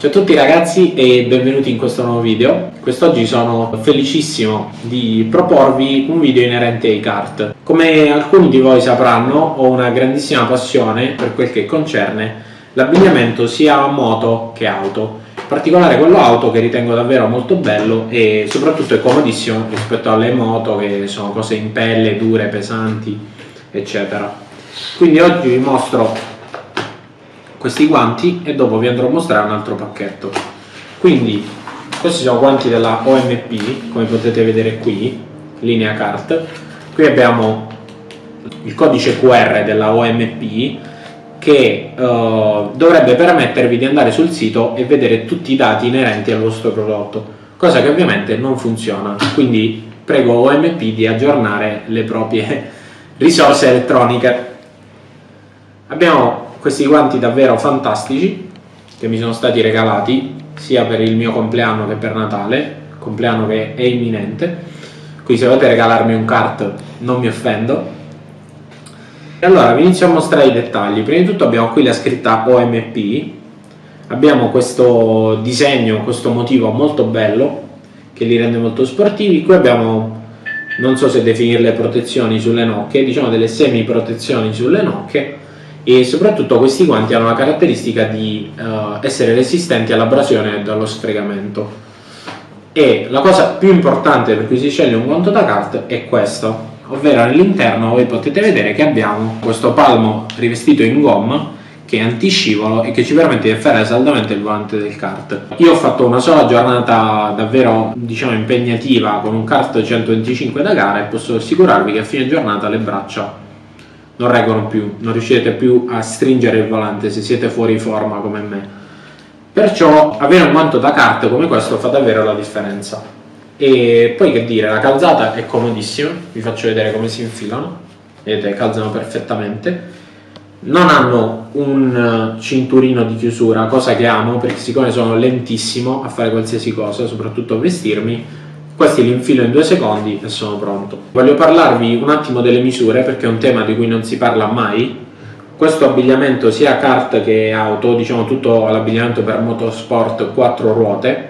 Ciao a tutti ragazzi e benvenuti in questo nuovo video. Quest'oggi sono felicissimo di proporvi un video inerente ai kart. Come alcuni di voi sapranno, ho una grandissima passione per quel che concerne l'abbigliamento sia moto che auto. In particolare quello auto, che ritengo davvero molto bello e soprattutto è comodissimo rispetto alle moto, che sono cose in pelle, dure, pesanti, eccetera. Quindi oggi vi mostro questi guanti e dopo vi andrò a mostrare un altro pacchetto. Quindi questi sono guanti della OMP, come potete vedere qui, linea kart. Qui abbiamo il codice QR della OMP che dovrebbe permettervi di andare sul sito e vedere tutti i dati inerenti al vostro prodotto, cosa che ovviamente non funziona. Quindi prego OMP di aggiornare le proprie risorse elettroniche. Abbiamo questi guanti davvero fantastici che mi sono stati regalati sia per il mio compleanno che per Natale, compleanno che è imminente, quindi se volete regalarmi un kart non mi offendo. E allora vi inizio a mostrare i dettagli. Prima di tutto abbiamo qui la scritta OMP, abbiamo questo disegno, questo motivo molto bello che li rende molto sportivi. Qui abbiamo, non so se definirle protezioni sulle nocche, diciamo delle semi protezioni sulle nocche. E soprattutto questi guanti hanno la caratteristica di essere resistenti all'abrasione e allo sfregamento. E la cosa più importante per cui si sceglie un guanto da kart è questo, ovvero all'interno voi potete vedere che abbiamo questo palmo rivestito in gomma che è antiscivolo e che ci permette di fare saldamente il volante del kart. Io ho fatto una sola giornata davvero, diciamo, impegnativa con un kart 125 da gara e posso assicurarvi che a fine giornata le braccia non reggono più, non riuscirete più a stringere il volante se siete fuori forma come me. Perciò avere un guanto da kart come questo fa davvero la differenza. E poi che dire, la calzata è comodissima, vi faccio vedere come si infilano, vedete, calzano perfettamente. Non hanno un cinturino di chiusura, cosa che amo perché siccome sono lentissimo a fare qualsiasi cosa, soprattutto a vestirmi, questi li infilo in 2 secondi e sono pronto. Voglio parlarvi un attimo delle misure perché è un tema di cui non si parla mai. Questo abbigliamento sia kart che auto, diciamo tutto l'abbigliamento per motorsport 4 ruote,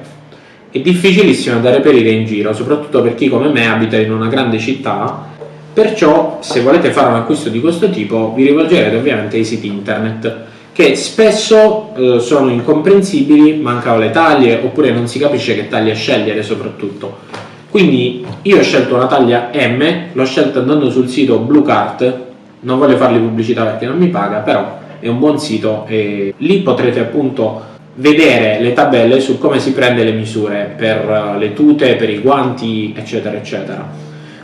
è difficilissimo da reperire in giro, soprattutto per chi come me abita in una grande città. Perciò se volete fare un acquisto di questo tipo vi rivolgerete ovviamente ai siti internet, che spesso sono incomprensibili, mancano le taglie oppure non si capisce che taglia scegliere soprattutto. Quindi io ho scelto una taglia M, l'ho scelta andando sul sito Bluecart, non voglio fargli pubblicità perché non mi paga, però è un buon sito e lì potrete appunto vedere le tabelle su come si prende le misure per le tute, per i guanti, eccetera eccetera.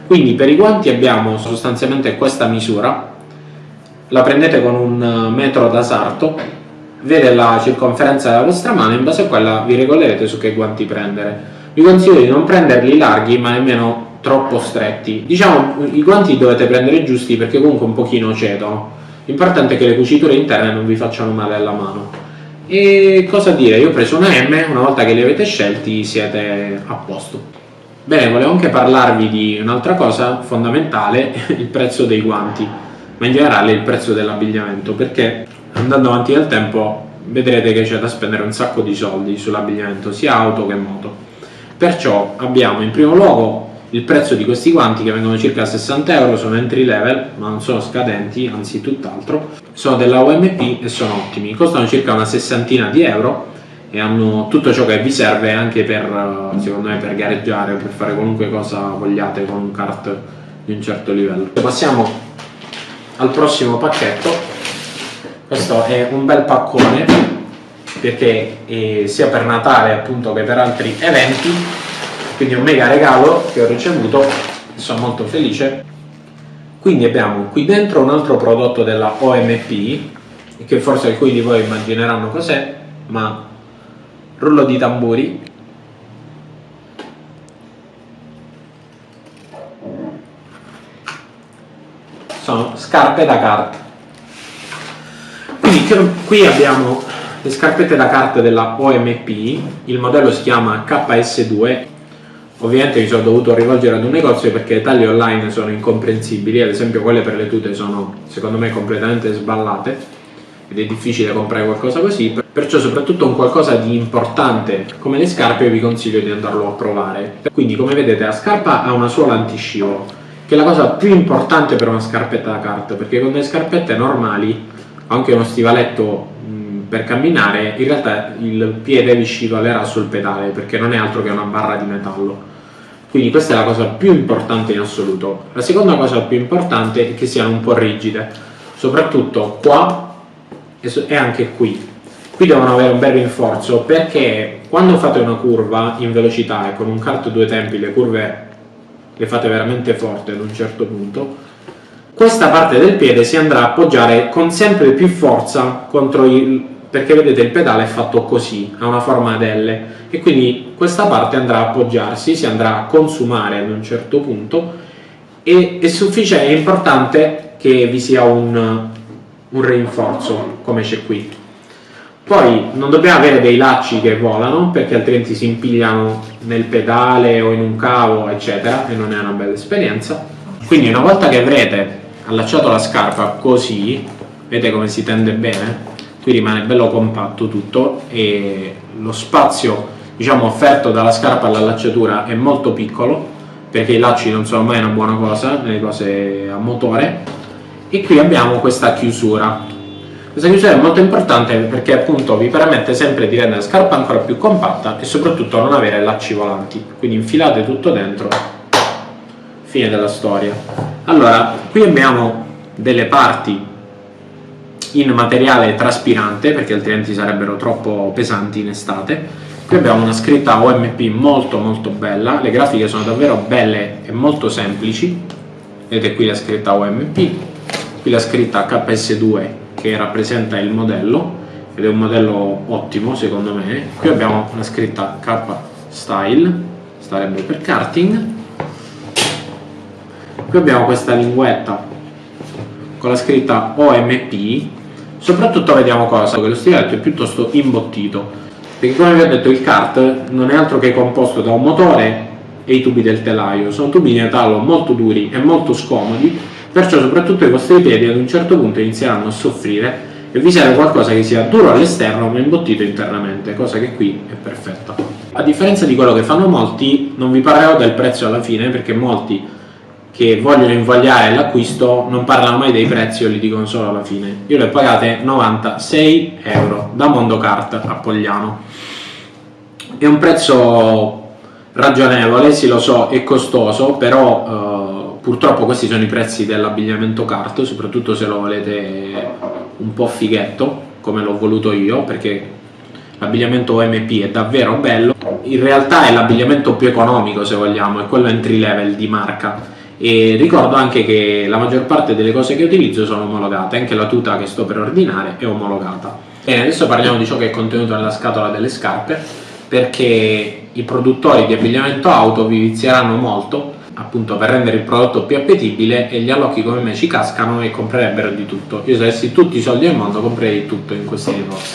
Quindi per i guanti abbiamo sostanzialmente questa misura, la prendete con un metro da sarto, vede la circonferenza della vostra mano, in base a quella vi regolerete su che guanti prendere. Vi consiglio di non prenderli larghi ma nemmeno troppo stretti, diciamo i guanti dovete prendere giusti perché comunque un pochino cedono, l'importante è che le cuciture interne non vi facciano male alla mano. E cosa dire, io ho preso una M, una volta che li avete scelti siete a posto. Bene, volevo anche parlarvi di un'altra cosa fondamentale, il prezzo dei guanti, ma in generale il prezzo dell'abbigliamento, perché andando avanti nel tempo vedrete che c'è da spendere un sacco di soldi sull'abbigliamento sia auto che moto. Perciò abbiamo in primo luogo il prezzo di questi guanti che vengono circa 60 euro, sono entry level ma non sono scadenti, anzi tutt'altro, sono della OMP e sono ottimi, costano circa una 60 di euro e hanno tutto ciò che vi serve anche per, secondo me, per gareggiare o per fare qualunque cosa vogliate con un kart di un certo livello. Passiamo al prossimo pacchetto. Questo è un bel paccone perché sia per Natale appunto che per altri eventi, quindi un mega regalo che ho ricevuto e sono molto felice. Quindi abbiamo qui dentro un altro prodotto della OMP che forse alcuni di voi immagineranno cos'è, ma rullo di tamburi, sono scarpe da kart. Quindi qui abbiamo le scarpette da kart della OMP, il modello si chiama KS2, ovviamente mi sono dovuto rivolgere ad un negozio perché le taglie online sono incomprensibili, ad esempio quelle per le tute sono secondo me completamente sballate, ed è difficile comprare qualcosa così, perciò soprattutto un qualcosa di importante come le scarpe io vi consiglio di andarlo a provare. Quindi come vedete la scarpa ha una suola antiscivolo, che è la cosa più importante per una scarpetta da kart, perché con le scarpette normali, anche uno stivaletto per camminare, in realtà il piede vi scivolerà sul pedale, perché non è altro che una barra di metallo. Quindi questa è la cosa più importante in assoluto. La seconda cosa più importante è che siano un po' rigide, soprattutto qua e anche qui. Qui devono avere un bel rinforzo, perché quando fate una curva in velocità, e con un kart due tempi le curve le fate veramente forte ad un certo punto, questa parte del piede si andrà a appoggiare con sempre più forza contro perché vedete il pedale è fatto così, ha una forma ad L, e quindi questa parte andrà a appoggiarsi, si andrà a consumare ad un certo punto, e è importante che vi sia un rinforzo come c'è qui. Poi non dobbiamo avere dei lacci che volano, perché altrimenti si impigliano nel pedale o in un cavo eccetera, e non è una bella esperienza. Quindi una volta che avrete allacciato la scarpa così, vedete come si tende bene? Qui rimane bello compatto tutto, e lo spazio diciamo offerto dalla scarpa all'allacciatura è molto piccolo, perché i lacci non sono mai una buona cosa nelle cose a motore. E qui abbiamo questa chiusura. Questa chiusura è molto importante perché appunto vi permette sempre di rendere la scarpa ancora più compatta e soprattutto non avere lacci volanti. Quindi infilate tutto dentro, fine della storia. Allora, qui abbiamo delle parti in materiale traspirante, perché altrimenti sarebbero troppo pesanti in estate. Qui abbiamo una scritta OMP molto molto bella, le grafiche sono davvero belle e molto semplici. Vedete qui la scritta OMP, qui la scritta KS2 che rappresenta il modello, ed è un modello ottimo secondo me. Qui abbiamo una scritta K Style, starebbe per karting. Qui abbiamo questa linguetta con la scritta OMP. Soprattutto vediamo cosa, che lo stivaletto è piuttosto imbottito, perché come vi ho detto il kart non è altro che composto da un motore e i tubi del telaio. Sono tubi di metallo molto duri e molto scomodi, perciò soprattutto i vostri piedi ad un certo punto inizieranno a soffrire e vi serve qualcosa che sia duro all'esterno ma imbottito internamente, cosa che qui è perfetta. A differenza di quello che fanno molti, non vi parlerò del prezzo alla fine, perché molti che vogliono invogliare l'acquisto non parlano mai dei prezzi o li dicono solo alla fine. Io le ho pagate 96 euro da Mondo Kart a Pogliano. È un prezzo ragionevole, sì lo so, è costoso, però purtroppo questi sono i prezzi dell'abbigliamento kart, soprattutto se lo volete un po' fighetto come l'ho voluto io, perché l'abbigliamento OMP è davvero bello. In realtà è l'abbigliamento più economico, se vogliamo, è quello entry level di marca, e ricordo anche che la maggior parte delle cose che utilizzo sono omologate, anche la tuta che sto per ordinare è omologata. Bene, adesso parliamo di ciò che è contenuto nella scatola delle scarpe, perché i produttori di abbigliamento auto vi vizieranno molto appunto per rendere il prodotto più appetibile, e gli allocchi come me ci cascano e comprerebbero di tutto. Io se avessi tutti i soldi del mondo comprerei tutto in questi negozi.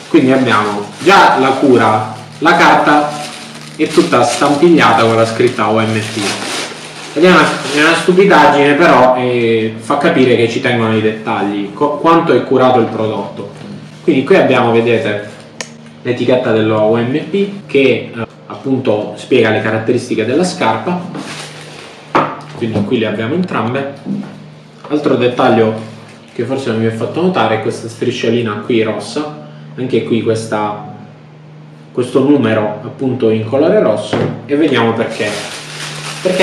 Quindi abbiamo già la cura, la carta è tutta stampigliata con la scritta OMP. Ed è una stupidaggine, però fa capire che ci tengono i dettagli, quanto è curato il prodotto. Quindi qui abbiamo, vedete, l'etichetta dello OMP che appunto spiega le caratteristiche della scarpa, quindi qui le abbiamo entrambe. Altro dettaglio che forse non vi ho fatto notare è questa strisciolina qui rossa, anche qui questo numero appunto in colore rosso, e vediamo perché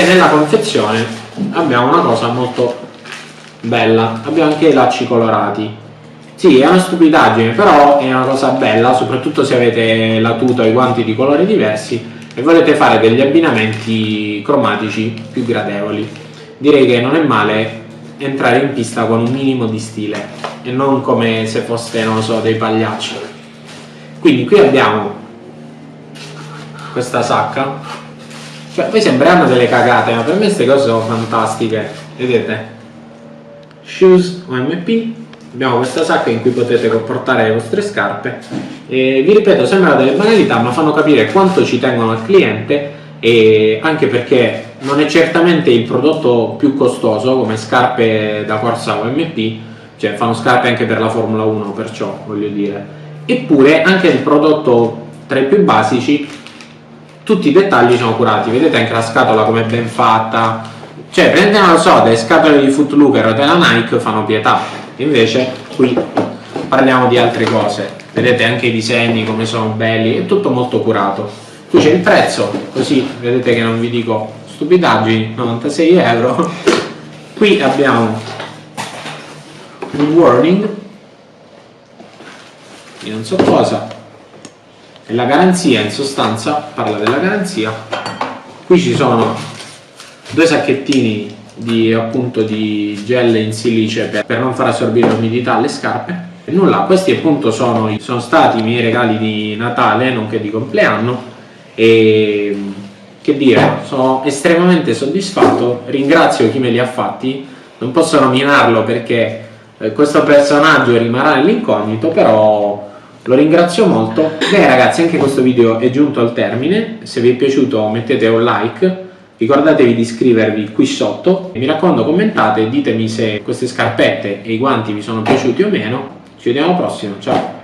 nella confezione abbiamo una cosa molto bella, abbiamo anche i lacci colorati. Sì, è una stupidaggine, però è una cosa bella, soprattutto se avete la tuta o i guanti di colori diversi e volete fare degli abbinamenti cromatici più gradevoli. Direi che non è male entrare in pista con un minimo di stile e non come se foste, non lo so, dei pagliacci. Quindi qui abbiamo questa sacca. Cioè, poi sembreranno delle cagate, ma per me queste cose sono fantastiche. Vedete? Shoes OMP. Abbiamo questa sacca in cui potete portare le vostre scarpe. E vi ripeto, sembrano delle banalità, ma fanno capire quanto ci tengono al cliente, e anche perché non è certamente il prodotto più costoso come scarpe da corsa OMP, cioè fanno scarpe anche per la Formula 1, perciò voglio dire. Eppure anche nel prodotto tra i più basici tutti i dettagli sono curati, vedete anche la scatola come è ben fatta, cioè prendete, non lo so, delle scatole di Foot Locker o della Nike fanno pietà, invece qui parliamo di altre cose, vedete anche i disegni come sono belli, è tutto molto curato. Qui c'è il prezzo, così vedete che non vi dico stupidaggini, 96 euro. Qui abbiamo un warning di non so cosa, e la garanzia, in sostanza parla della garanzia. Qui ci sono due sacchettini di appunto di gel in silice per non far assorbire l'umidità alle scarpe. E nulla, questi appunto sono stati i miei regali di Natale nonché di compleanno, e che dire, sono estremamente soddisfatto, ringrazio chi me li ha fatti, non posso nominarlo perché questo personaggio rimarrà nell'incognito, però lo ringrazio molto. Bene ragazzi, anche questo video è giunto al termine, se vi è piaciuto mettete un like, ricordatevi di iscrivervi qui sotto e mi raccomando commentate, ditemi se queste scarpette e i guanti vi sono piaciuti o meno. Ci vediamo al prossimo, ciao!